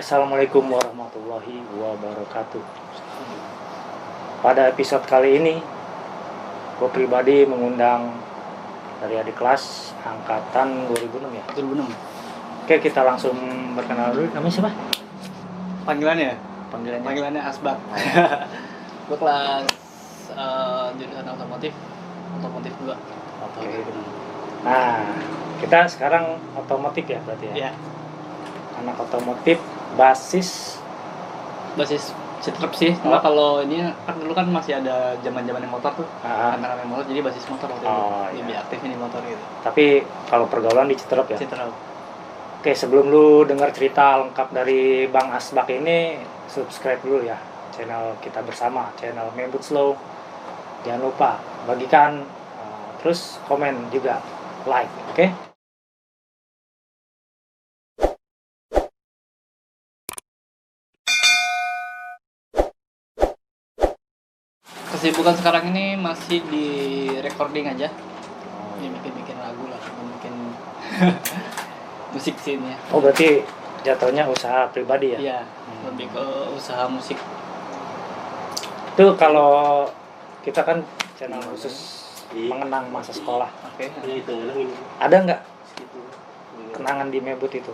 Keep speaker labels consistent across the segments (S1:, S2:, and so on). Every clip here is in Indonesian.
S1: Assalamualaikum warahmatullahi wabarakatuh. Pada episode kali ini, gue pribadi mengundang dari adik kelas angkatan 2006 ya.
S2: 2006.
S1: Oke, kita langsung berkenalan dulu. Namanya siapa?
S2: Panggilannya Asbak. Gue kelas jurusan otomotif juga.
S1: Oke. Nah, kita sekarang otomotif ya berarti ya.
S2: Iya.
S1: Anak otomotif basis
S2: Citrep sih. Cuma kalau ini kan dulu kan masih ada zaman-zaman motor tuh.
S1: Ah.
S2: Anak-anak motor jadi basis motor waktu itu. Lebih aktif ini motor gitu.
S1: Tapi kalau pergaulan di Citerep ya.
S2: Citrep.
S1: Oke, sebelum lu dengar cerita lengkap dari Bang Asbak ini, subscribe dulu ya channel kita bersama, channel Mebut Slow. Jangan lupa bagikan, terus komen juga, like, oke?
S2: Kesibukan sekarang ini masih di recording aja. Ya bikin lagu lah, bikin musik sih ini ya.
S1: Oh, berarti jatuhnya usaha pribadi ya?
S2: Iya, lebih ke usaha musik.
S1: Itu kalau kita kan channel khusus mengenang masa sekolah.
S2: Oke.
S1: Ada nggak kenangan di Mebut itu?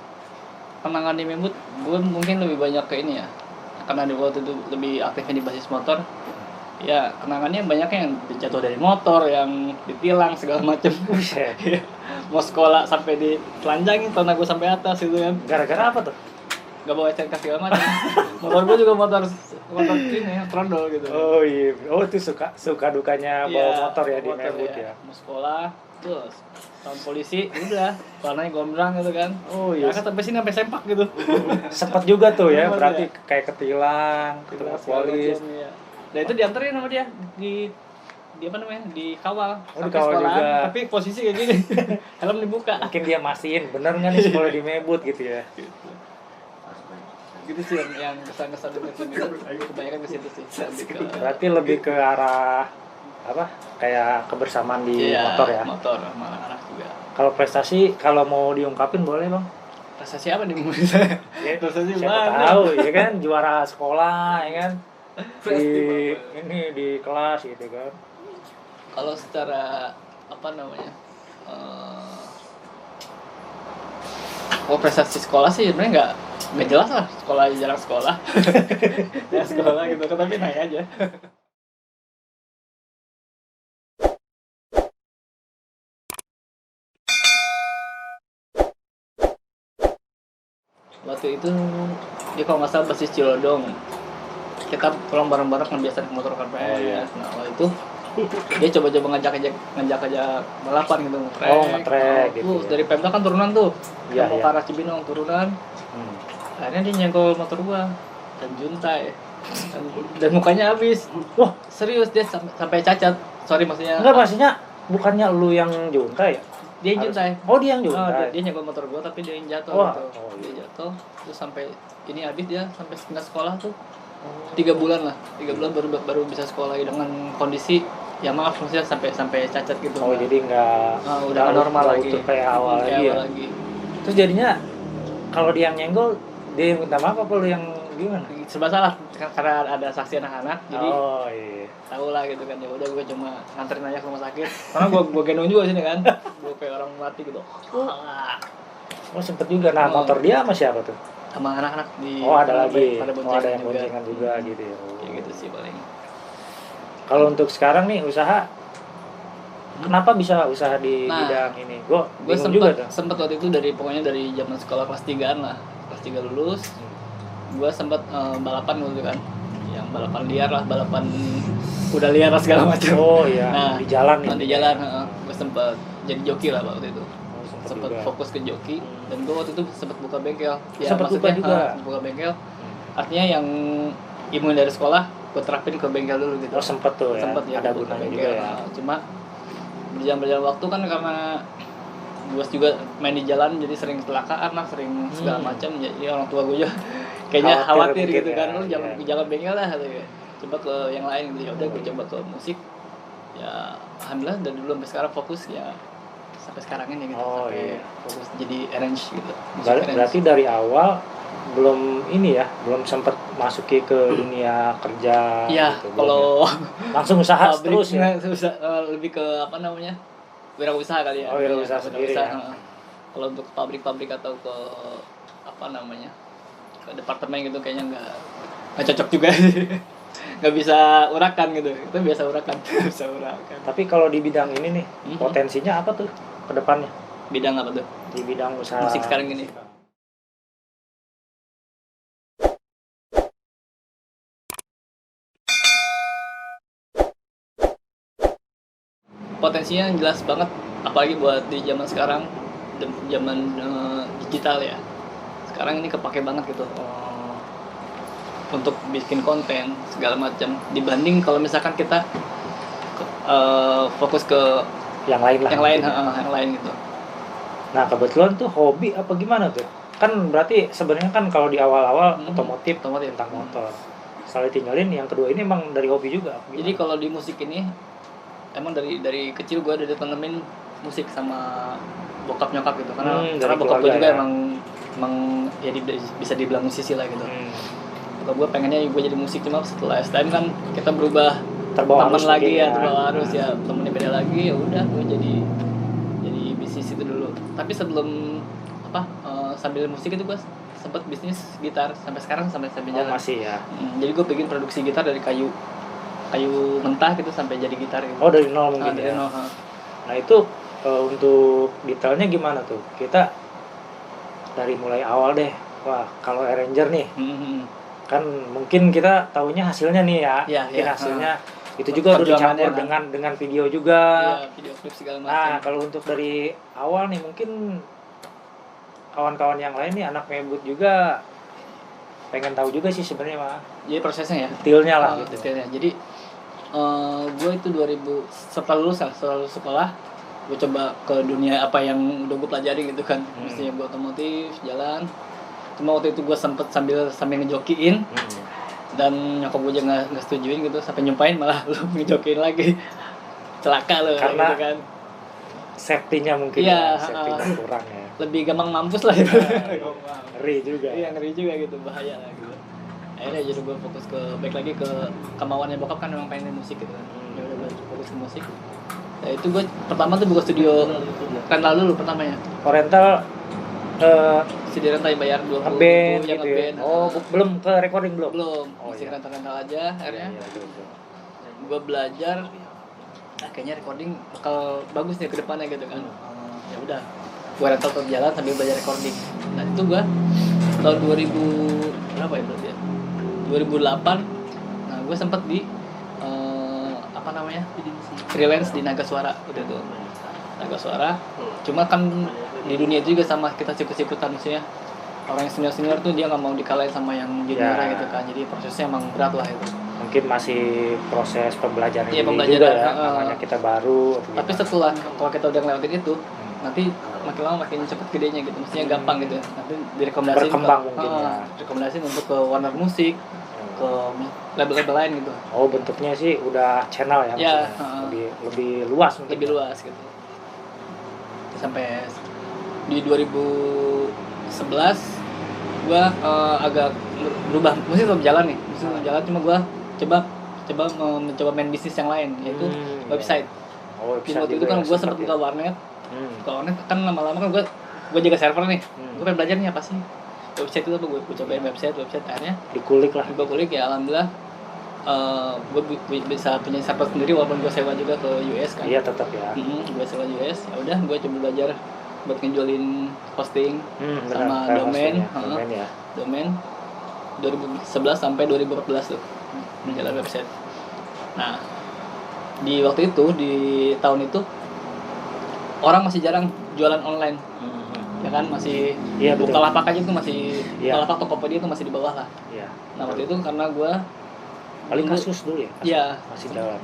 S2: Kenangan di Mebut, gue mungkin lebih banyak ke ini ya. Karena di waktu itu lebih aktifnya di basis motor. Ya, kenangannya banyak yang jatuh dari motor, yang ditilang segala macam. Mau sekolah sampai ditelanjangin, tanah gue sampai atas gitu kan.
S1: Gara-gara apa tuh?
S2: Gak bawa STNK segala macam. Motor gue juga motor ini, trondol gitu.
S1: Oh iya, oh itu suka dukanya bawa motor ya di Mebut ya.
S2: Mau sekolah, terus tahun polisi, udah warnanya gombrang gitu kan.
S1: Oh iya.
S2: Kan sampai sini sampai sempak gitu.
S1: Sempet juga tuh ya,
S2: Sempet
S1: berarti
S2: ya.
S1: kayak ketilang, ketemu polis.
S2: Ya. Nah itu dianterin sama dia di apa namanya, dikawal
S1: Oh,
S2: sampai
S1: dikawal
S2: sekolahan,
S1: juga.
S2: tapi posisi kayak gini. Helm dibuka.
S1: Mungkin dia mastiin, bener nggak nih sekolah di Mebut gitu ya.
S2: Gitu sih yang kesan-kesan dari itu. Kebanyakan ke situ sih.
S1: Berarti lebih ke arah apa? Kayak kebersamaan di motor ya.
S2: Motor sama anak-anak juga.
S1: Kalau prestasi, kalau mau diungkapin boleh bang.
S2: Prestasi apa nih?
S1: Ya,
S2: Prestasi
S1: siapa
S2: banyak.
S1: tahu ya kan, juara sekolah ya kan. Di kelas gitu kan.
S2: Kalau secara apa namanya? Prestasi sekolah sih sebenarnya nggak jelas lah, sekolah jarang sekolah. Ya sekolah gitu kan, tapi naik aja. Waktu itu dia kalau nggak salah basis Cilodong, kita pulang bareng-bareng kan biasa naik motor KPS.
S1: Oh, iya.
S2: Nah waktu itu dia coba-coba ngajak balapan gitu, ngetrek.
S1: Oh, ngetrek gitu ya.
S2: Dari Pemda kan turunan tuh,
S1: Iya,
S2: mau
S1: iya.
S2: ke arah Cibinong turunan. Akhirnya dia nyenggol motor gua dan juntai dan mukanya habis. Wah serius, dia sampai cacat. Sorry maksudnya.
S1: Enggak, maksudnya bukannya lu yang juntai ya?
S2: Dia yang juntai.
S1: Oh, dia yang juntai.
S2: Dia nyenggol motor gua tapi dia yang jatuh.
S1: Wah.
S2: Gitu.
S1: Oh, iya.
S2: Dia jatuh terus sampai ini habis, dia sampai pindah sekolah tuh 3 bulan lah. 3 bulan baru bisa sekolah lagi dengan kondisi ya maaf maksudnya sampai cacat gitu.
S1: Oh, jadi nggak
S2: udah normal lagi.
S1: Itu kayak awal lagi ya. Terus jadinya kalau dia yang nyenggol, dia minta maaf apa lu yang gimana?
S2: Serba salah karena ada saksi anak-anak, jadi
S1: Oh iya.
S2: tahu lah gitu kan. Ya udah gue cuma nganterin aja ke rumah sakit karena gue gendong juga sini kan. Gue kayak orang mati gitu.
S1: Oh sempet juga. Nah motor dia sama siapa tuh?
S2: Sama anak-anak di.
S1: Oh ada lagi.
S2: Ada
S1: Ada yang boncengan juga gitu ya.
S2: Kayak gitu sih paling.
S1: Kalau untuk sekarang nih usaha, kenapa bisa usaha di bidang ini? Gue
S2: sempet waktu itu dari zaman sekolah kelas 3-an lah. Kelas 3 lulus, gue sempet balapan gitu kan. Yang balapan liar lah, balapan kuda liar lah segala macam.
S1: Oh iya.
S2: Nah,
S1: di jalan nih.
S2: Di jalan, gue sempet jadi joki lah waktu itu. Sempet fokus ke joki, dan gue waktu itu sempet buka bengkel. Ya,
S1: sempet
S2: buka bengkel. Artinya yang ilmu dari sekolah gue terapin ke bengkel dulu gitu.
S1: Oh sempet tuh ya.
S2: Sempet ya.
S1: Ada gunanya juga ya.
S2: Cuma berjalan waktu kan karena gue juga main di jalan jadi sering kecelakaan lah, sering segala macam. Jadi orang tua gue juga kayaknya khawatir gitu kan. Lu jangan bengkel lah gitu ya. Coba ke yang lain gitu. Ya udah gue coba ke musik. Ya alhamdulillah dari dulu sampai sekarang fokus ya sampai sekarang ini gitu,
S1: Oh,
S2: sampai
S1: iya.
S2: fokus jadi arrange gitu. Musik arrange.
S1: Berarti dari awal belum ini ya, belum sempat masuki ke dunia kerja
S2: Iya,
S1: gitu.
S2: kalau
S1: Langsung usaha terus ya.
S2: lebih ke apa namanya, wirausaha kali ya.
S1: Oh, wirausaha sendiri ya.
S2: Kalau untuk pabrik-pabrik atau ke apa namanya, ke departemen gitu kayaknya nggak cocok juga sih. Nggak bisa urakan gitu, itu biasa urakan. Bisa urakan.
S1: Tapi kalau di bidang ini nih, potensinya apa tuh ke depannya?
S2: Bidang apa tuh?
S1: Di bidang usaha
S2: Musik sekarang ini. Potensinya jelas banget, apalagi buat di zaman sekarang, zaman digital ya. Sekarang ini kepake banget gitu untuk bikin konten segala macam, dibanding kalau misalkan kita fokus ke
S1: yang lain lah.
S2: yang lain gitu.
S1: Nah, kebetulan tuh hobi apa gimana tuh? Kan berarti sebenarnya kan kalau di awal-awal otomotif tentang motor. Sekali tinggalin, yang kedua ini emang dari hobi juga.
S2: Jadi kalau di musik ini emang dari kecil gue udah ditanemin musik sama bokap nyokap gitu, karena bokap gue juga ya. emang ya bisa dibilang musisi lah gitu. Bokap gue pengennya gue jadi musik, cuma setelah STM kan kita berubah teman lagi ya, terbawa arus ya, temennya beda lagi, ya udah gue jadi bisnis itu dulu. Tapi sebelum sambil musik itu gue sempat bisnis gitar, sampai sekarang sampai jalan.
S1: Masih ya.
S2: Jadi gue bikin produksi gitar dari kayu mentah gitu sampai jadi gitar gitu.
S1: Oh, dari nol mungkin
S2: dari
S1: ya.
S2: Nol,
S1: Nah itu untuk detailnya gimana tuh? Kita dari mulai awal deh. Wah, kalau arranger nih, kan mungkin kita taunya hasilnya nih ya. Mungkin hasilnya itu juga udah dicampur dengan video juga.
S2: Iya, video klip segala macam.
S1: Nah, kalau untuk dari awal nih, mungkin kawan-kawan yang lain nih, anak Mebut juga pengen tahu juga sih sebenarnya mah.
S2: Jadi prosesnya ya.
S1: Detailnya lah gitu.
S2: Detailnya. Jadi gue itu 2000 setelah lulus sekolah, gue coba ke dunia apa yang udah gue pelajari gitu kan. Mestinya gue otomotif, jalan. Cuma waktu itu gue sambil ngejokiin, dan nyokap gue juga nggak setujuin gitu, sampai nyumpain malah lu ngejokiin lagi, celaka lo
S1: karena
S2: gitu kan.
S1: Safety-nya mungkin safety-nya kurang ya.
S2: Lebih gampang mampus lah gitu.
S1: Ngeri juga.
S2: Iya, ngeri juga gitu, bahaya lah gitu. Akhirnya jadi gue fokus baik lagi ke kemauannya bokap, kan memang pengen musik gitu kan. Ya udah gue fokus ke musik. Nah itu gue pertama tuh buka studio rental dulu pertamanya.
S1: Rental
S2: studio rental bayar 20
S1: ngeband
S2: yang
S1: gitu
S2: ngeband.
S1: Belum ke recording belum?
S2: Masih rental aja akhirnya. Gue belajar, kayaknya recording bakal bagus nih ke depannya gitu kan. Ya udah, gue rental terus jalan sambil belajar recording. Nah itu gue tahun 2000 berapa ya berarti ya? 2008. Nah gue sempet di freelance di Naga Suara udah tuh. Naga Suara. Cuma kan di dunia itu juga sama, kita sikut-sikutan maksudnya. Orang yang senior tuh dia nggak mau dikalahin sama yang junior gitu kan. Jadi prosesnya emang berat lah itu.
S1: Mungkin masih proses pembelajaran
S2: juga
S1: ya, namanya kita baru.
S2: Tapi setelah kalau kita udah ngelewatin itu, nanti makin lama makin cepet gedenya gitu, mestinya gampang gitu. Nanti direkomendasiin
S1: berkembang mungkin ya.
S2: Rekomendasiin untuk ke Warner Music, ke label-label lain gitu.
S1: Oh, bentuknya sih udah channel ya, lebih luas mungkin.
S2: Lebih luas gitu. Sampai di 2011 gua agak berubah, musik tetap jalan nih, cuma gua mencoba main bisnis yang lain, yaitu website. Di waktu itu kan gua sempat buka warnet. Buka warnet kan lama-lama kan gua jaga server nih. Gua pengen belajar nih apa sih website itu, apa gua cobain website akhirnya dikulik ya, alhamdulillah. Gue bisa punya server sendiri walaupun gue sewa juga ke US kan.
S1: Iya, tetap ya.
S2: Gue sewa US, ya udah gue coba belajar buat ngejualin hosting sama domain. Domain 2011 sampai 2014 tuh menjalan website. Nah, di waktu itu, di tahun itu orang masih jarang jualan online. Ya kan, masih Bukalapak aja tuh masih Bukalapak, Tokopedia itu masih di bawah lah.
S1: Iya.
S2: Nah, waktu itu karena gue
S1: paling kasus dulu ya.
S2: Iya.
S1: Masih jalan.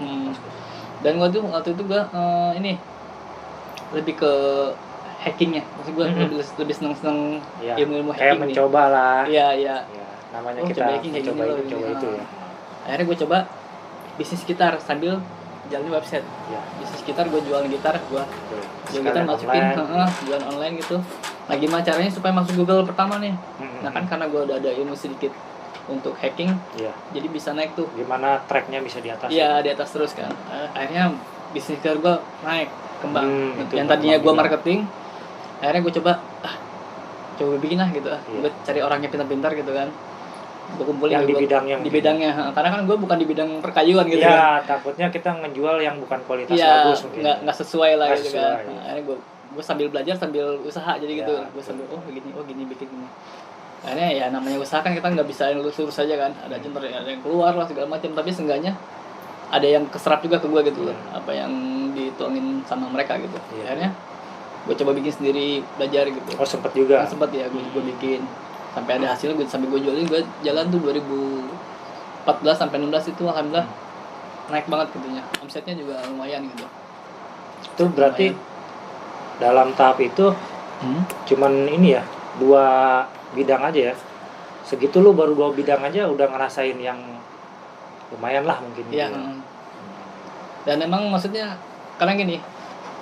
S2: Dan waktu itu gue ini lebih ke hackingnya. Maksud gue lebih seneng ilmu hacking.
S1: Kayak mencoba lah.
S2: Iya.
S1: Namanya kita coba itu ya.
S2: Akhirnya gue coba bisnis gitar sambil jalan website.
S1: Ya.
S2: Bisnis gitar, gue jualan gitar, gue jual gitar
S1: Sekalian
S2: masukin,
S1: online.
S2: jualan online gitu. Nah gimana caranya supaya masuk Google pertama nih?
S1: Mm-mm.
S2: Nah kan karena gue udah ada ilmu sedikit untuk hacking,
S1: Iya.
S2: jadi bisa naik tuh.
S1: Gimana tracknya bisa di atas?
S2: Iya di atas terus kan. Akhirnya bisnis gitar gue naik, kembang.
S1: Itu
S2: Yang tadinya gue
S1: berkembang juga.
S2: marketing, akhirnya gue coba bikin lah gitu.
S1: Iya.
S2: Gue cari orangnya pintar-pintar gitu kan. Gue kumpulin
S1: Yang di
S2: gua-
S1: bidangnya
S2: di
S1: mungkin.
S2: bidangnya. Karena kan gue bukan di bidang perkayuan gitu kan.
S1: Iya, takutnya kita ngejual yang bukan kualitas
S2: Iya,
S1: bagus mungkin.
S2: nggak sesuai lah
S1: Nggak
S2: gitu
S1: sesuai,
S2: kan.
S1: iya.
S2: Nah, akhirnya gue sambil belajar sambil usaha jadi gitu.
S1: Iya,
S2: Gue sambil gini bikin gini. Akhirnya ya namanya usaha kan kita nggak bisa lurus saja kan. Ada ada yang keluar lah segala macam. Tapi seenggaknya ada yang keserap juga ke gue gitu loh. Apa yang dituangin sama mereka gitu.
S1: Iya.
S2: Akhirnya gue coba bikin sendiri belajar gitu.
S1: Oh, sempet juga.
S2: Kan sempat ya gue bikin sampai ada hasil sampai gue jualin. Gue jalan tuh 2014 sampai 16 itu alhamdulillah naik banget gitunya. Omsetnya juga lumayan gitu.
S1: Itu berarti dalam tahap itu cuman ini ya, 2 bidang aja ya. Segitu lu baru 2 bidang aja udah ngerasain yang lumayan lah mungkin.
S2: Iya.
S1: gitu ya.
S2: Dan emang maksudnya karena gini,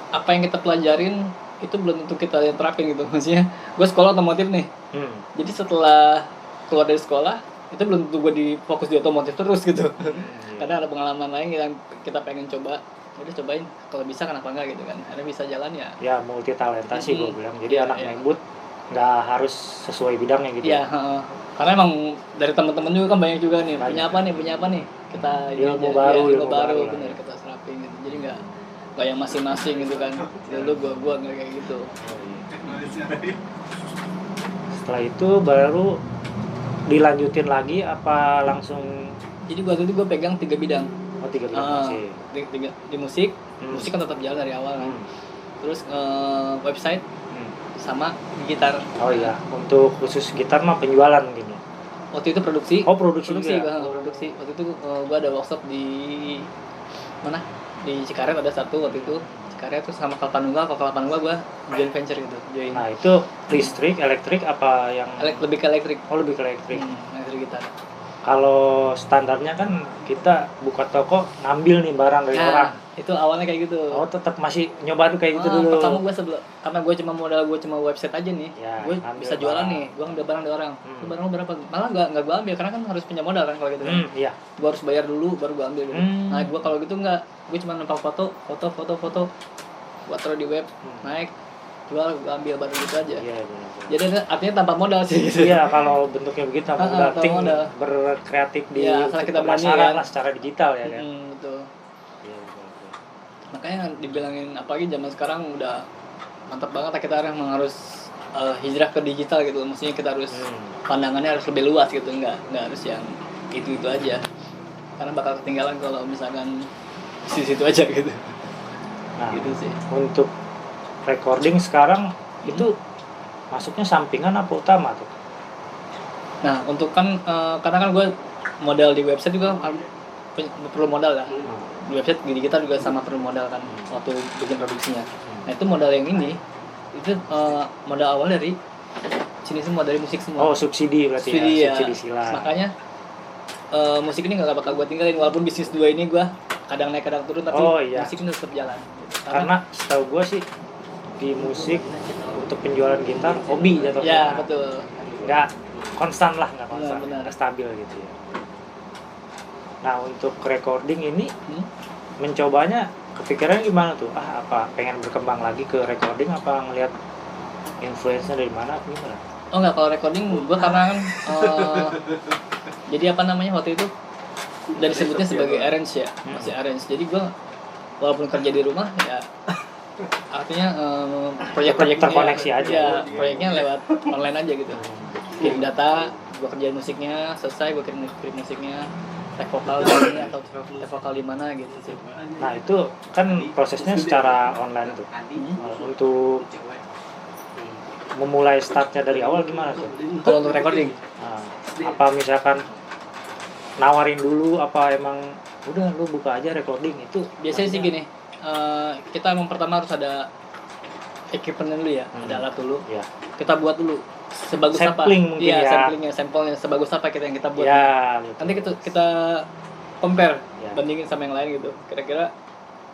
S2: apa yang kita pelajarin itu belum tentu kita yang terapin gitu. Maksudnya gue sekolah otomotif nih. Jadi setelah keluar dari sekolah itu belum tentu gue fokus di otomotif terus gitu. Karena ada pengalaman lain yang kita pengen coba. Udah cobain, kalau bisa kenapa enggak gitu kan. Karena bisa jalan ya.
S1: Ya multi talenta sih gue bilang. Jadi
S2: Iya,
S1: anak
S2: iya.
S1: Membut nggak harus sesuai bidangnya gitu.
S2: Iya, karena emang dari teman-teman juga kan banyak juga nih.
S1: Banyak.
S2: Punya apa nih? Kita
S1: Ilmu
S2: aja,
S1: baru,
S2: ya,
S1: ilmu baru lah.
S2: bener kita serapin gitu. Jadi nggak yang masing-masing gitu kan. Dulu gua nggak kayak gitu.
S1: Setelah itu baru dilanjutin lagi apa langsung?
S2: Jadi waktu itu gue pegang 3 bidang.
S1: Oh, 3 bidang masih.
S2: Di musik,
S1: Hmm.
S2: musik kan tetap jalan dari awal kan.
S1: Hmm.
S2: Terus website
S1: Hmm.
S2: sama gitar.
S1: Oh iya, untuk khusus gitar mah penjualan mungkin ya.
S2: Waktu itu produksi.
S1: Oh, produksi juga.
S2: Produksi. Waktu itu gue ada workshop di mana? Di Cikaret ada satu waktu itu. Cikaret tuh sama Kalpanunggal. Kalau Kalpanunggal gue joint venture gitu. Join.
S1: Nah, itu listrik, elektrik apa yang
S2: Lebih ke elektrik.
S1: Oh, lebih ke elektrik.
S2: Elektrik gitar.
S1: Kalau standarnya kan kita buka toko ngambil nih barang dari orang.
S2: Itu awalnya kayak gitu.
S1: Oh, tetap masih nyoba tuh kayak gitu dulu.
S2: Pertama gue karena gue cuma website aja nih,
S1: Ya,
S2: gue
S1: ambil
S2: bisa jualan
S1: barang.
S2: nih, gue ambil barang dari orang.
S1: Hmm.
S2: Itu barang lu berapa? Malah nggak gue ambil karena kan harus punya modal kan kalau gitu kan.
S1: Iya.
S2: Gue harus bayar dulu baru gue ambil gitu.
S1: Hmm.
S2: Nah gue kalau gitu nggak, gue cuma numpang foto, gue taruh di web, naik, jual, gue ambil barang gitu aja.
S1: Iya, benar.
S2: Jadi artinya tanpa modal sih gitu.
S1: Iya, kalau bentuknya begitu tanpa modal,
S2: tanpa
S1: ting
S2: modal.
S1: berkreatif di
S2: Iya, asal kita berani,
S1: pemasaran
S2: kan.
S1: lah secara digital ya kan.
S2: Betul.
S1: Iya, betul.
S2: Makanya dibilangin apalagi zaman sekarang udah mantap banget lah, kita harus hijrah ke digital gitu. Maksudnya kita harus pandangannya harus lebih luas gitu, nggak harus yang itu aja. Karena bakal ketinggalan kalau misalkan di situ aja gitu.
S1: Nah,
S2: Gitu sih.
S1: untuk recording sekarang itu masuknya sampingan apa utama tuh?
S2: Nah untuk kan karena kan gue modal di website juga perlu modal lah. Di website di kita juga sama perlu modal kan waktu bikin produksinya. Nah itu modal yang ini itu modal awal dari sini semua, dari musik semua.
S1: Oh, subsidi berarti
S2: Subsidi,
S1: ya, subsidi silang.
S2: Makanya musik ini nggak bakal gue tinggalin walaupun bisnis 2 ini gue kadang naik kadang turun, tapi musik ini tetap jalan.
S1: Karena setahu gue sih di musik untuk penjualan gitar hobi jatuhnya.
S2: Ya betul.
S1: Nggak konstan lah, nggak konstan,
S2: Benar.
S1: nggak stabil gitu ya. Nah, untuk recording ini mencobanya kepikirannya gimana tuh? Apa pengen berkembang lagi ke recording, apa ngelihat influence-nya dari mana atau gimana?
S2: Oh enggak, kalau recording gue karena kan jadi apa namanya waktu itu dari sebutnya sebagai arrange ya, masih arrange. Jadi gue walaupun kerja di rumah ya artinya proyek-proyek
S1: terkoneksi aja.
S2: ya, proyeknya lewat online aja gitu. Kirim data, gue kerjain musiknya, selesai gue kirim musiknya, tag vokal di sini atau tag vokal di mana gitu sih.
S1: Nah, itu kan prosesnya secara online tuh. Untuk memulai startnya dari awal gimana tuh?
S2: Kalau untuk recording,
S1: Nah, apa misalkan nawarin dulu, apa emang udah lu buka aja recording itu?
S2: biasanya sih gini, kita emang pertama harus ada equipment dulu ya, ada alat dulu.
S1: Ya.
S2: Kita buat dulu sebagus
S1: Sampling
S2: apa?
S1: mungkin
S2: Iya,
S1: ya.
S2: samplingnya, sampelnya sebagus apa yang kita buat.
S1: Ya, betul.
S2: Nanti kita compare,
S1: Ya.
S2: bandingin sama yang lain gitu. Kira-kira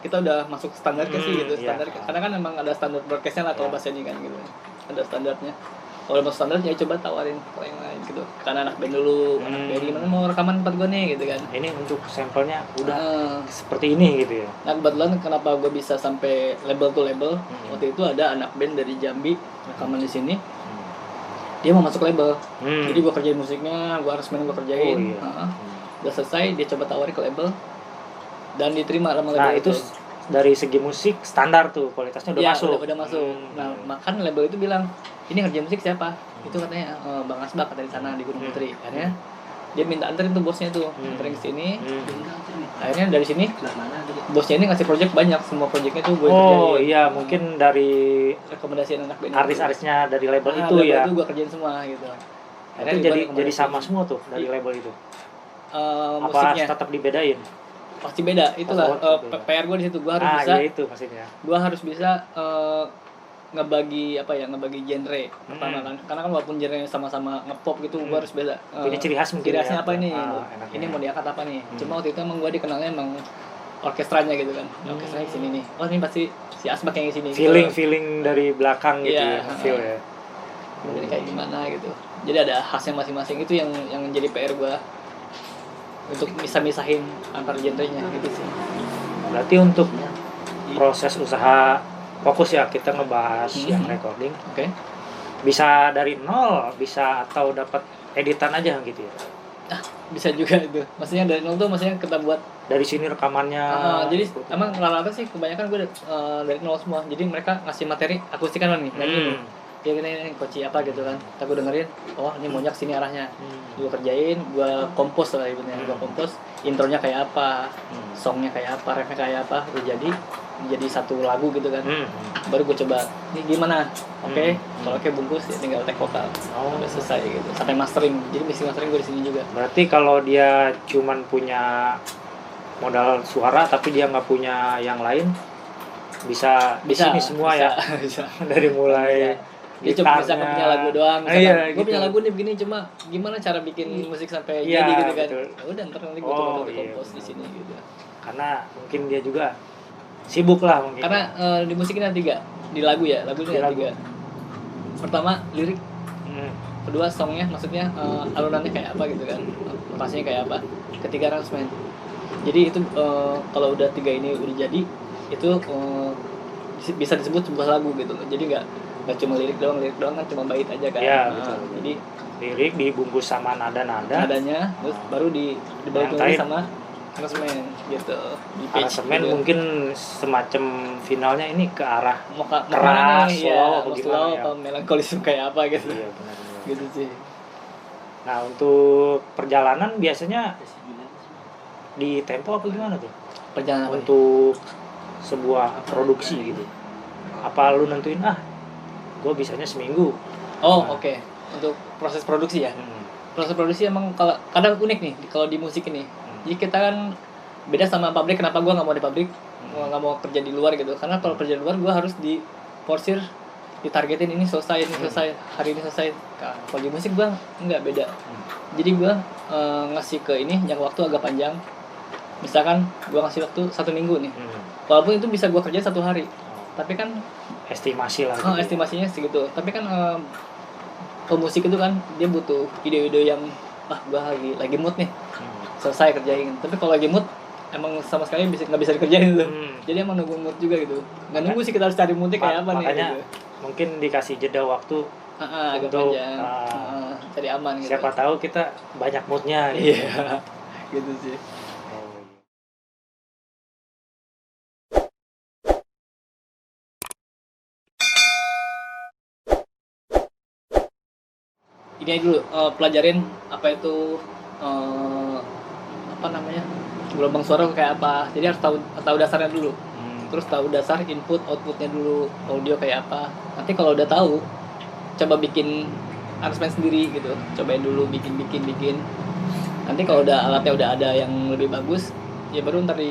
S2: kita udah masuk standarnya sih gitu,
S1: iya.
S2: standar. Karena kan memang ada standar broadcastnya lah kalau
S1: Iya.
S2: bahasa ini kan gitu. Ada standarnya. Kalau mau standar ya coba tawarin ke yang lain gitu. Karena anak band dulu, anak band gimana mau rekaman tempat gue nih gitu kan.
S1: Ini untuk sampelnya udah
S2: Heeh.
S1: seperti ini gitu ya.
S2: Nah kebetulan kenapa gue bisa sampai label to label, waktu itu ada anak band dari Jambi rekaman di sini, dia mau masuk label. Jadi gue kerjain musiknya, gue aransemen gue kerjain.
S1: Oh, iya.
S2: Udah selesai, dia coba tawarin ke label dan diterima sama label.
S1: Nah itu dari segi musik standar tuh, kualitasnya udah
S2: ya,
S1: masuk.
S2: udah masuk. Nah makan label itu bilang, ini ngerjain musik siapa? Itu katanya Bang Asbak dari sana di Gunung Putri. Akhirnya dia minta anterin tuh bosnya tuh, anterin ke sini. Akhirnya dari sini bosnya ini ngasih project banyak, semua projectnya tuh gue kerjain.
S1: Oh iya, mungkin dari
S2: Rekomendasi anak band
S1: artis-artisnya dari label itu
S2: label
S1: ya.
S2: itu gue kerjain semua gitu.
S1: Itu jadi sama semua tuh dari label itu. Apa
S2: Musiknya
S1: tetap dibedain?
S2: pasti beda. Itulah
S1: beda.
S2: PR gue di situ. Gue harus bisa.
S1: Iya itu maksudnya.
S2: Gue harus bisa ngebagi genre pertama kan, karena kan walaupun genre sama-sama ngepop gitu, gue harus beda.
S1: Punya ciri khas mungkin.
S2: Ciri khasnya
S1: ya.
S2: apa ini?
S1: Enaknya.
S2: Ini mau diangkat apa nih? Cuma waktu itu emang gue dikenalnya emang orkestranya gitu kan. Orkestranya di sini nih. Oh ini pasti si Asbak yang di sini.
S1: Feeling dari belakang gitu
S2: Iya,
S1: ya, feel ya.
S2: Jadi kayak gimana gitu. Jadi ada khasnya masing-masing, itu yang jadi PR gue untuk bisa misahin antar genrenya gitu sih.
S1: Berarti untuk proses usaha fokus ya kita ngebahas yang recording.
S2: Oke.
S1: Bisa dari nol, bisa atau dapat editan aja gitu ya.
S2: Bisa juga itu. Maksudnya dari nol tuh maksudnya kita buat
S1: Dari sini rekamannya.
S2: jadi emang rata-rata sih kebanyakan gue dari nol semua. Jadi mereka ngasih materi akustikan nih, nyanyi nih. Ya ini kunci apa gitu kan. Kita gue dengerin, oh ini maunya kesini arahnya. Gue kerjain, gue kompos lah ibaratnya. Gue kompos, intronya kayak apa, songnya kayak apa, refnya kayak apa, udah jadi satu lagu gitu kan. Baru gue coba, ini gimana? Oke, kalau oke bungkus ya tinggal take vokal. Sampai selesai gitu. Sampai mastering. Jadi mixing mastering gue di sini juga.
S1: Berarti kalau dia cuman punya modal suara tapi dia nggak punya yang lain, bisa di sini semua ya.
S2: Bisa.
S1: Dari mulai
S2: Dia cuma bisa punya lagu doang.
S1: Iya,
S2: gue
S1: gitu.
S2: punya lagu nih begini, cuma gimana cara bikin musik sampai
S1: Iya,
S2: jadi gitu kan.
S1: betul.
S2: Ya udah ntar nanti gue coba
S1: iya,
S2: kompos di sini gitu.
S1: Karena mungkin dia juga sibuk lah mungkin.
S2: Karena di musik ini ada 3, di lagu ya, lagu ini ada 3. Pertama lirik, kedua songnya, maksudnya alunannya kayak apa gitu kan, notasinya kayak apa. Ketiga arrangement. Jadi itu kalau udah 3 ini udah jadi, itu bisa disebut sebuah lagu gitu loh. Jadi nggak cuma lirik doang kan cuma bait aja kan.
S1: Iya, betul.
S2: Jadi
S1: lirik dibungkus sama nada-nada.
S2: nadanya terus baru dibantu
S1: Yang
S2: sama aransemen gitu. Di pitch
S1: Aransemen
S2: gitu.
S1: mungkin semacam finalnya ini ke arah
S2: mau
S1: keras,
S2: nih,
S1: slow,
S2: ya,
S1: apa
S2: mau
S1: gimana
S2: slow
S1: ya?
S2: atau melankolis kayak apa gitu.
S1: Iya benar-benar.
S2: Gitu sih.
S1: Nah untuk perjalanan biasanya di tempo apa gimana tuh?
S2: Perjalanan apa nih?
S1: Untuk sebuah produksi gitu. Apa lu nentuin gue bisanya seminggu?
S2: Oh oke. Untuk proses produksi ya. Proses produksi emang kalau kadang unik nih kalau di musik ini. Jadi kita kan beda sama pabrik. Kenapa gue nggak mau di pabrik, nggak mau kerja di luar gitu? Karena kalau kerja di luar gue harus diporsir, ditargetin ini selesai, hari ini selesai. Nah, kalau di musik gue nggak beda. Jadi gue ngasih ke ini yang waktu agak panjang. Misalkan gue ngasih waktu 1 minggu nih. Walaupun itu bisa gue kerjain 1 hari, tapi kan
S1: Estimasi lah.
S2: estimasinya segitu. Tapi kan pemusik itu kan dia butuh ide-ide yang gue lagi mood nih, selesai kerjain. Tapi kalau lagi mood emang sama sekali nggak bisa dikerjain tuh. Jadi emang nunggu mood juga gitu. Nggak nunggu sih, kita harus cari moodnya kayak apa nih.
S1: Makanya
S2: gitu.
S1: mungkin dikasih jeda waktu
S2: Agak
S1: untuk
S2: panjang. Cari aman gitu.
S1: siapa tahu kita banyak moodnya gitu.
S2: Iya. Gitu sih. Ini dulu pelajarin apa itu apa namanya gelombang suara kayak apa. Jadi harus tahu dasarnya dulu. Terus tahu dasar input outputnya dulu, audio kayak apa. Nanti kalau udah tahu, coba bikin aransemen sendiri gitu. Cobain dulu bikin. Nanti kalau udah alatnya udah ada yang lebih bagus, ya baru ntar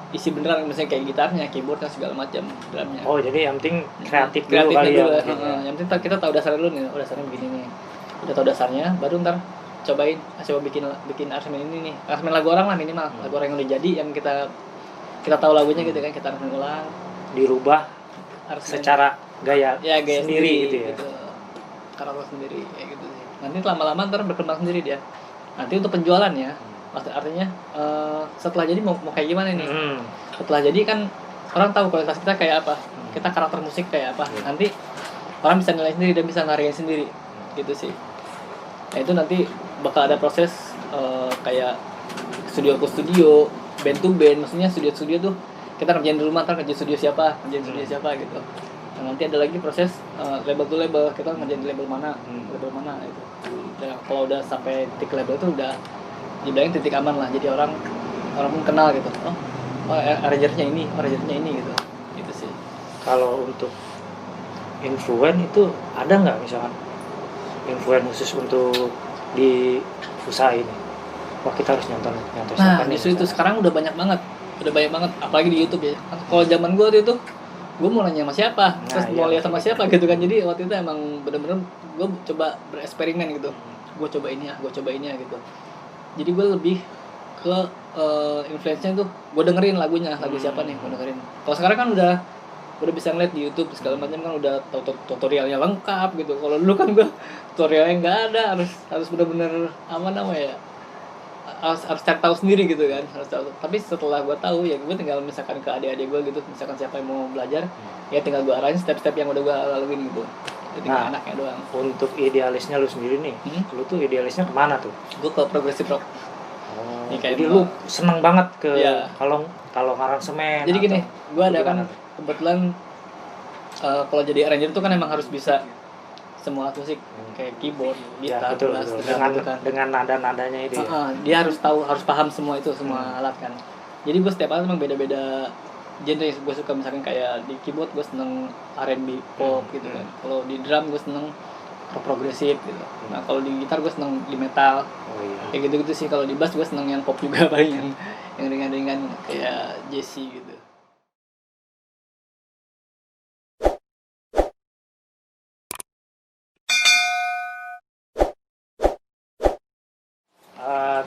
S2: isi beneran, misalnya kayak gitarnya, keyboardnya segala macam, drumnya.
S1: Oh jadi yang penting kreatif dulu kali ya.
S2: Yang penting kita tahu dasarnya dulu nih. Oh dasarnya begini nih. Udah tahu dasarnya, baru ntar coba bikin aransemen ini nih. Aransemen lagu orang lah minimal. Lagu orang yang udah jadi yang kita kita tahu lagunya gitu kan, kita harus mengulang,
S1: dirubah
S2: harus
S1: secara gaya,
S2: ya gaya
S1: sendiri gitu ya.
S2: karakter sendiri kayak gitu sih. Nanti lama-lama ntar berkembang sendiri dia. Nanti untuk penjualannya, artinya setelah jadi mau kayak gimana nih? Setelah jadi kan orang tahu kualitas kita kayak apa, kita karakter musik kayak apa. Nanti orang bisa nilai sendiri dan bisa ngarahin sendiri, gitu sih. Nah itu nanti bakal ada proses kayak studio ke studio, band to band, maksudnya studio tuh kita kerjain di rumah, ntar kerja studio siapa gitu. Nah, nanti ada lagi proses label to label, kita ngerjain di label mana itu. Dan kalau udah sampai titik label itu udah dibilangin titik aman lah, jadi orang pun kenal gitu. Arrangernya ini gitu sih.
S1: Kalau untuk influen itu ada nggak misalkan influen khusus untuk di usaha ini? Wah kita harus nyontoh
S2: Nah justru itu sekarang udah banyak banget, apalagi di YouTube ya. Kalau zaman gue waktu itu, gue mau nanya sama siapa, terus mau lihat sama siapa gitu kan. Jadi waktu itu emang bener-bener gue coba bereksperimen gitu. Gue coba ini ya gitu. Jadi gue lebih ke influence-nya tuh, gue dengerin lagu siapa nih, gue dengerin. Kalau sekarang kan udah bisa ngeliat di YouTube segala macam kan, udah tutorialnya lengkap gitu. Kalau dulu kan gue tutorialnya nggak ada, harus bener-bener harus cari tahu sendiri gitu kan, harus tahu. Tapi setelah gue tahu ya, gue tinggal misalkan ke adik-adik gue gitu, misalkan siapa yang mau belajar, ya tinggal gue arahin step-step yang udah gue laluin gitu. Jadi enaknya doang.
S1: Untuk idealisnya lu sendiri nih, lu tuh idealisnya kemana tuh?
S2: Gue ke progressive rock.
S1: Jadi lu seneng banget ke kalau aransemen.
S2: Jadi gini, gue ada kan kebetulan kalau jadi arranger tuh kan emang harus bisa semua alat musik, kayak keyboard, gitar, bass,
S1: dengan nada-nadanya itu.
S2: Dia harus paham semua alat kan. Jadi gue setiap alat emang beda-beda genre yang gue suka. Misalkan kayak di keyboard gue seneng R&B, pop gitu kan. Kalau di drum gue seneng rock progresif gitu. Nah kalau di gitar gue seneng di metal. Kayak gitu-gitu sih. Kalau di bass gue seneng yang pop juga, paling yang ringan-ringan kayak Jesse gitu.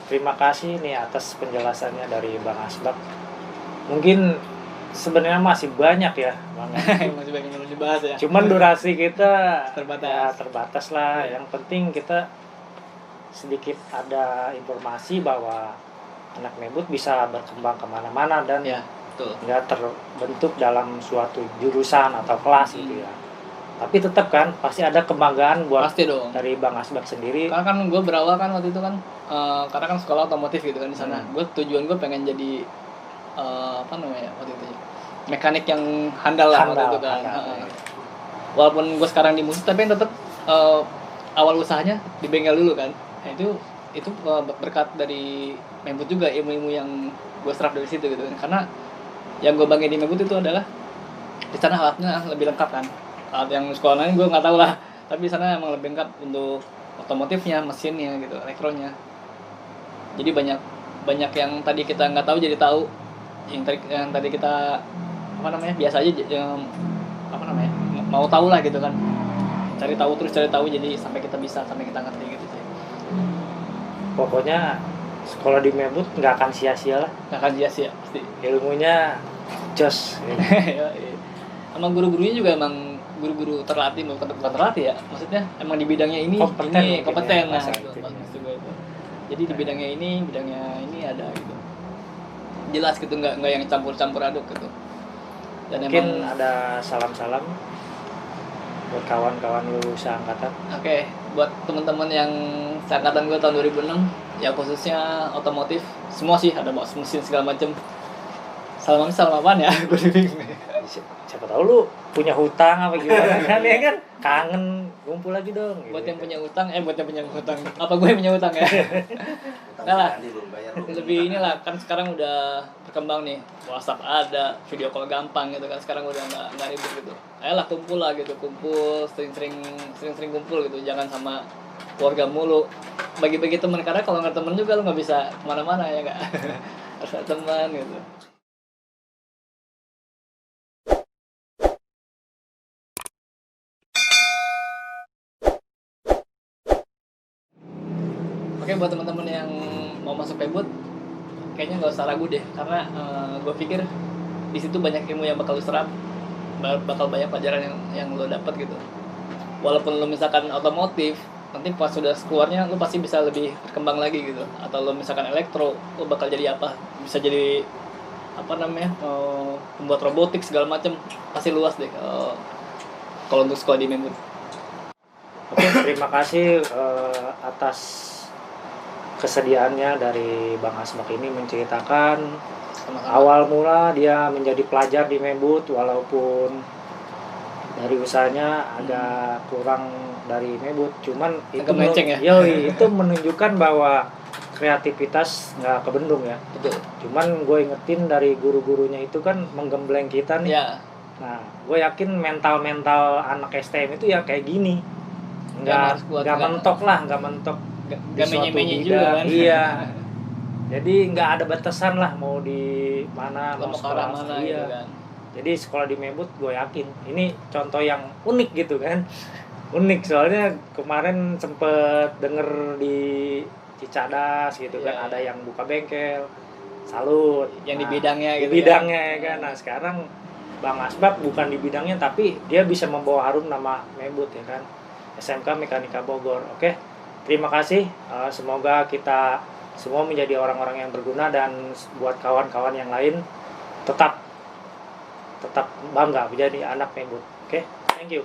S1: Terima kasih nih atas penjelasannya dari Bang Asbak. Mungkin sebenarnya masih banyak ya, Bang.
S2: Masih banyak yang dibahas ya.
S1: Cuman durasi kita
S2: terbatas
S1: lah. Yang penting kita sedikit ada informasi bahwa anak Mebut bisa berkembang kemana-mana dan nggak terbentuk dalam suatu jurusan atau kelas gitu ya. Tapi tetap kan pasti ada kebanggaan buat dari Bang Asbak sendiri.
S2: Karena kan gue berawal kan waktu itu kan karena kan sekolah otomotif gitu kan di sana. Tujuan gue pengen jadi waktu itu mekanik yang handal waktu itu kan. Walaupun gue sekarang di musik, tapi tetap awal usahanya di bengkel dulu kan. Nah, itu berkat dari Mebut juga, ilmu-ilmu yang gue serap dari situ gitu kan. Karena yang gue banggain di Mebut itu adalah di sana alatnya lebih lengkap kan. Alat yang sekolah lain gue nggak tahu lah, tapi di sana emang lebih lengkap untuk otomotifnya, mesinnya gitu, elektronya. Jadi banyak yang tadi kita nggak tahu jadi tahu, yang tadi kita biasa aja mau tahu lah gitu kan, cari tahu jadi sampai kita bisa, sampai kita ngerti gitu sih.
S1: Pokoknya sekolah di Mebut nggak akan sia-sia lah.
S2: Nggak akan sia-sia pasti.
S1: Ilmunya jos.
S2: Sama guru-gurunya juga emang guru-guru terlatih, bukan terlatih ya, maksudnya emang di bidangnya ini kompeten lah gitu. Jadi di bidangnya ini ada gitu, jelas gitu, nggak yang campur aduk gitu. Dan
S1: mungkin ada salam buat kawan-kawan lu seangkatan.
S2: Oke, buat teman-teman yang seangkatan gue tahun 2006 ya, khususnya otomotif semua sih, ada mesin segala macem. Salam apaan ya? Gue bingung.
S1: Siapa tahu lu punya hutang apa gimana kan ya kan, kangen kumpul lagi dong.
S2: Buat yang punya hutang, apa gue yang punya hutang ya? Nah lah, lebih inilah kan sekarang udah berkembang nih, WhatsApp ada, video call gampang gitu kan, sekarang udah nggak ribet gitu. Ayolah kumpul sering-sering kumpul gitu, jangan sama keluarga mulu, bagi-bagi teman, karena kalau nggak teman juga lu nggak bisa kemana-mana ya nggak. Harus ada teman gitu. Oke, buat teman-teman yang mau masuk Mebut, kayaknya nggak usah ragu deh, karena gue pikir di situ banyak ilmu yang bakal lu serap, bakal banyak pelajaran yang lo dapat gitu. Walaupun lo misalkan otomotif, nanti pas sudah keluarnya lo pasti bisa lebih berkembang lagi gitu. Atau lo misalkan elektro, lo bakal jadi apa? Bisa jadi apa namanya, pembuat robotik segala macam, pasti luas deh kalau untuk sekolah di Membut.
S1: Oke, terima kasih atas kesediaannya dari Bang Asbak ini menceritakan
S2: Sama-sama.
S1: awal mula dia menjadi pelajar di Membut, walaupun dari usahanya agak kurang dari Membut, cuman itu
S2: Agak melenceng ya?
S1: itu menunjukkan bahwa kreativitas nggak kebendung ya.
S2: Betul.
S1: Cuman gue ingetin dari guru-gurunya itu kan menggembleng kita nih.
S2: Ya,
S1: Nah, gue yakin mental anak STM itu ya kayak gini,
S2: harus kuat,
S1: nggak mentok lah, nggak mentok di
S2: gak
S1: suatu
S2: menye-menye
S1: bidang.
S2: juga kan.
S1: Iya. Jadi nggak ada batasan lah mau di mana,
S2: Lo mau ke arah mana
S1: iya.
S2: gitu kan.
S1: Jadi sekolah di Membut gue yakin ini contoh yang unik gitu kan. Unik soalnya kemarin sempet denger di Cicadas gitu kan,
S2: Iya.
S1: ada yang buka bengkel, salut.
S2: Yang di bidangnya
S1: di
S2: gitu
S1: bidangnya
S2: kan.
S1: ya kan. Nah sekarang Bang Asbak bukan di bidangnya, tapi dia bisa membawa harum nama Membut ya kan, SMK Mekanika Bogor. Oke, terima kasih. Semoga kita semua menjadi orang-orang yang berguna, dan buat kawan-kawan yang lain tetap bangga menjadi anak Membut. Oke, thank you.